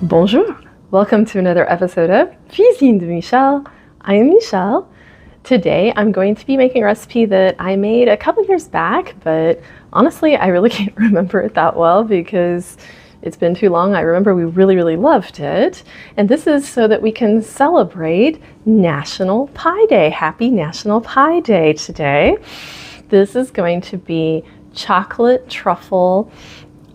Bonjour! Welcome to another episode of Cuisine de Michel. I am Michelle. Today I'm going to be making a recipe that I made a couple years back, but honestly I really can't remember it that well because it's been too long. I remember we really loved it. And this is so that we can celebrate National Pie Day. Happy National Pie Day today. This is going to be chocolate truffle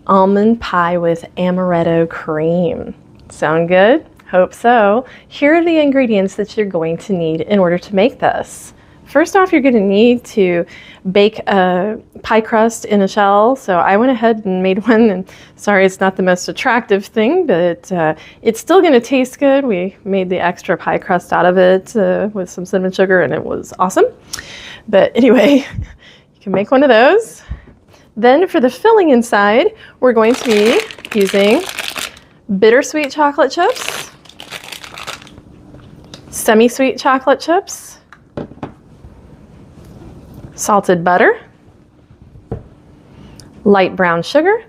almond pie with amaretto cream. Sound good? Hope so. Here are the ingredients that you're going to need in order to make this. First off, you're going to need to bake a pie crust in a shell. So I went ahead and made one, and sorry it's not the most attractive thing, but it's still going to taste good. We made the extra pie crust out of it with some cinnamon sugar, and it was awesome. But anyway, you can make one of those. Then for the filling inside, we're going to be using bittersweet chocolate chips, semi-sweet chocolate chips, salted butter, light brown sugar,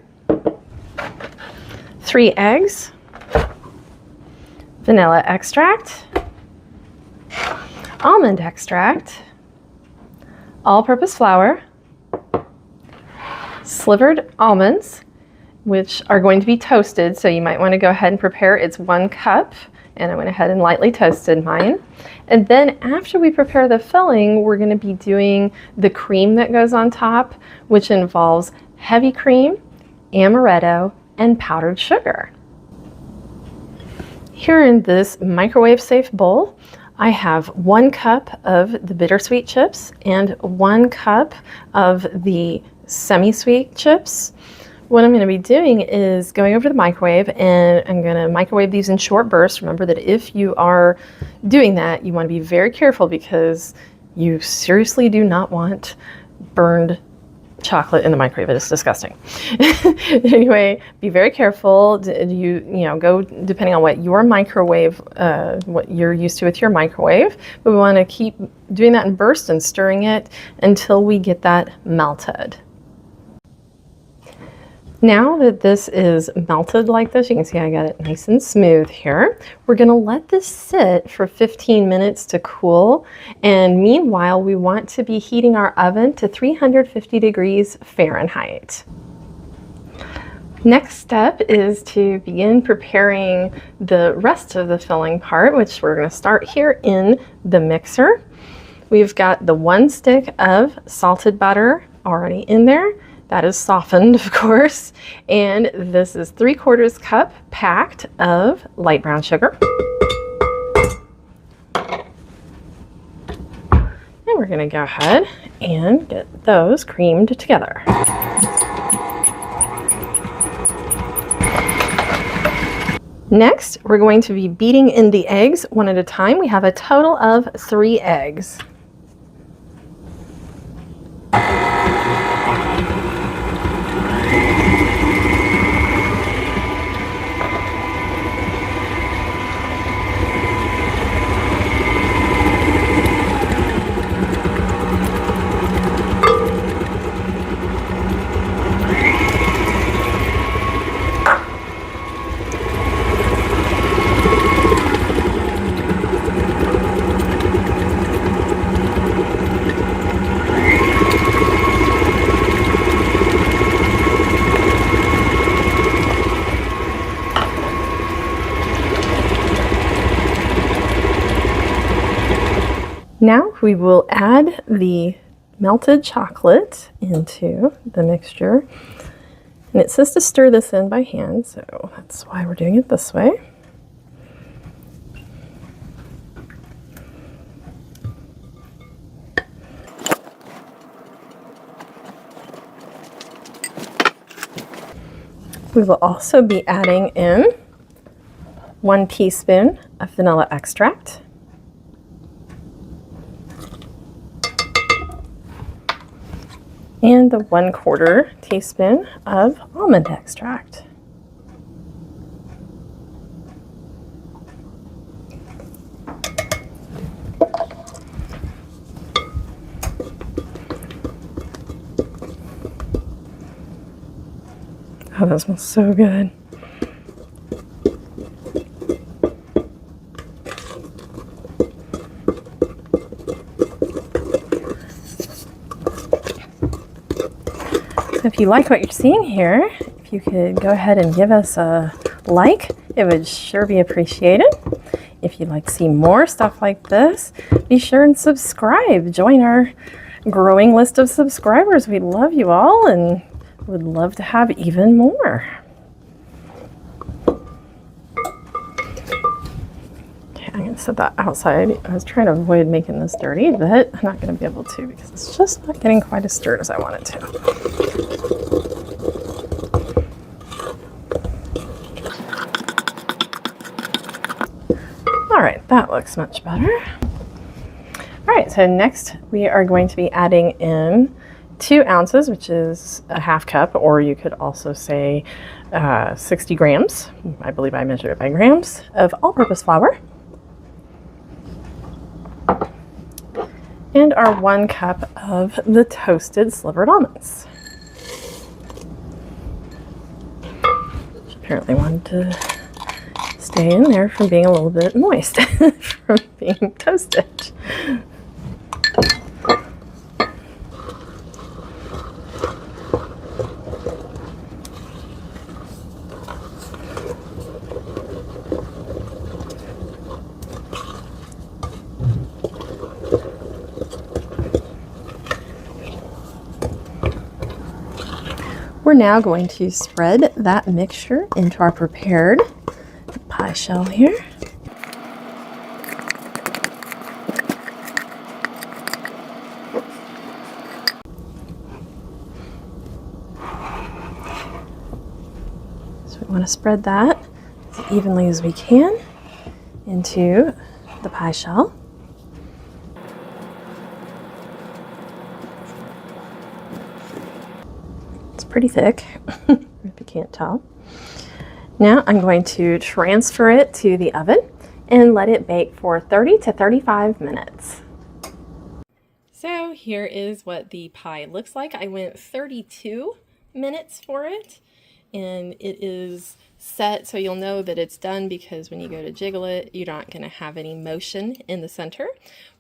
3 eggs, vanilla extract, almond extract, all-purpose flour, slivered almonds, which are going to be toasted, so you might want to go ahead and prepare. It's 1 cup, and I went ahead and lightly toasted mine. And then after we prepare the filling, we're going to be doing the cream that goes on top, which involves heavy cream, amaretto, and powdered sugar. Here in this microwave-safe bowl, I have 1 cup of the bittersweet chips and 1 cup of the semi-sweet chips. What I'm going to be doing is going over to the microwave, and I'm going to microwave these in short bursts. Remember that if you are doing that, you want to be very careful because you seriously do not want burned chocolate in the microwave. It is disgusting. Anyway, be very careful. You know, go depending on what your microwave, what you're used to with your microwave. But we want to keep doing that in bursts and stirring it until we get that melted. Now that this is melted like this, you can see I got it nice and smooth here. We're going to let this sit for 15 minutes to cool. And meanwhile, we want to be heating our oven to 350 degrees Fahrenheit. Next step is to begin preparing the rest of the filling part, which we're going to start here in the mixer. We've got the 1 stick of salted butter already in there. That is softened, of course. And this is 3/4 cup packed of light brown sugar. And we're going to go ahead and get those creamed together. Next, we're going to be beating in the eggs one at a time. We have a total of 3 eggs. Now we will add the melted chocolate into the mixture. And it says to stir this in by hand, so that's why we're doing it this way. We will also be adding in 1 teaspoon of vanilla extract, and the 1/4 teaspoon of almond extract. Oh, that smells so good. So if you like what you're seeing here, if you could go ahead and give us a like, it would sure be appreciated. If you'd like to see more stuff like this, be sure and subscribe. Join our growing list of subscribers. We love you all and would love to have even more. Okay, I'm going to set that outside. I was trying to avoid making this dirty, but I'm not going to be able to because it's just not getting quite as stirred as I want it to. All right, that looks much better. All right, so next we are going to be adding in 2 ounces, which is a half cup, or you could also say 60 grams. I believe I measured it by grams of all-purpose flour. And our 1 cup of the toasted slivered almonds. Which apparently wanted to stay in there from being a little bit moist from being toasted. We're now going to spread that mixture into our prepared pie shell here. So we want to spread that as evenly as we can into the pie shell. Pretty thick, if you can't tell. Now I'm going to transfer it to the oven and let it bake for 30 to 35 minutes. So here is what the pie looks like. I went 32 minutes for it, and it is set so you'll know that it's done because when you go to jiggle it, you're not going to have any motion in the center.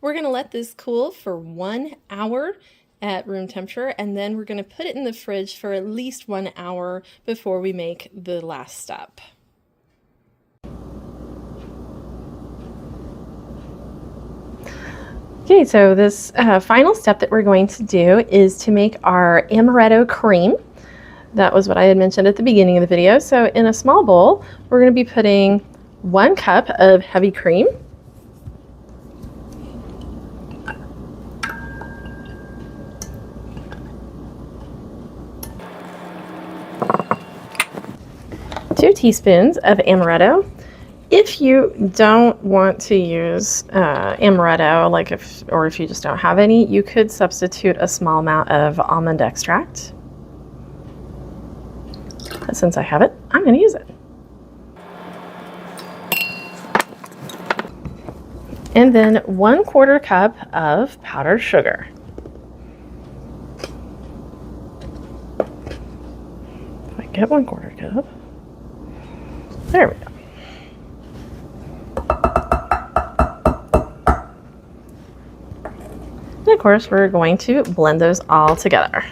We're going to let this cool for 1 hour at room temperature, and then we're going to put it in the fridge for at least 1 hour before we make the last step. Okay, so this final step that we're going to do is to make our amaretto cream. That was what I had mentioned at the beginning of the video. So in a small bowl, we're going to be putting 1 cup of heavy cream, two teaspoons of amaretto. If you don't want to use amaretto, if you just don't have any, you could substitute a small amount of almond extract. But since I have it, I'm going to use it. And then 1/4 cup of powdered sugar. If I get 1/4 cup. There we go. And of course, we're going to blend those all together.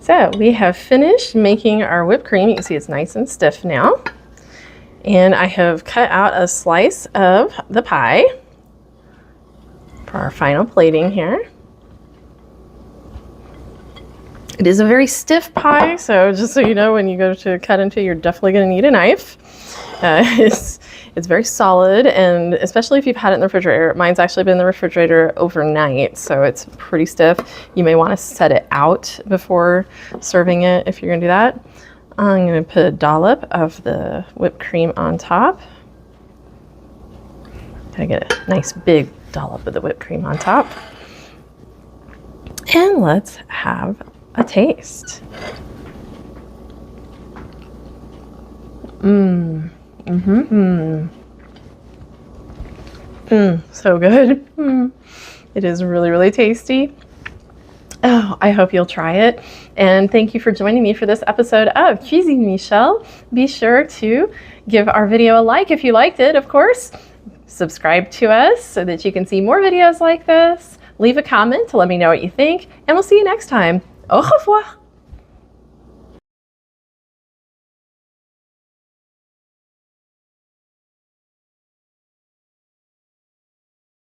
So we have finished making our whipped cream. You can see it's nice and stiff now. And I have cut out a slice of the pie for our final plating here. It is a very stiff pie, so just so you know, when you go to cut into it, you're definitely going to need a knife. It's very solid, and especially if you've had it in the refrigerator. Mine's actually been in the refrigerator overnight, so it's pretty stiff. You may want to set it out before serving it if you're going to do that. I'm going to put a dollop of the whipped cream on top. Gotta get a nice big dollop of the whipped cream on top. And let's have a taste. So good. It is really, really tasty. Oh, I hope you'll try it. And thank you for joining me for this episode of Cuisine Michel. Be sure to give our video a like if you liked it, of course. Subscribe to us so that you can see more videos like this. Leave a comment to let me know what you think, and we'll see you next time. Au revoir!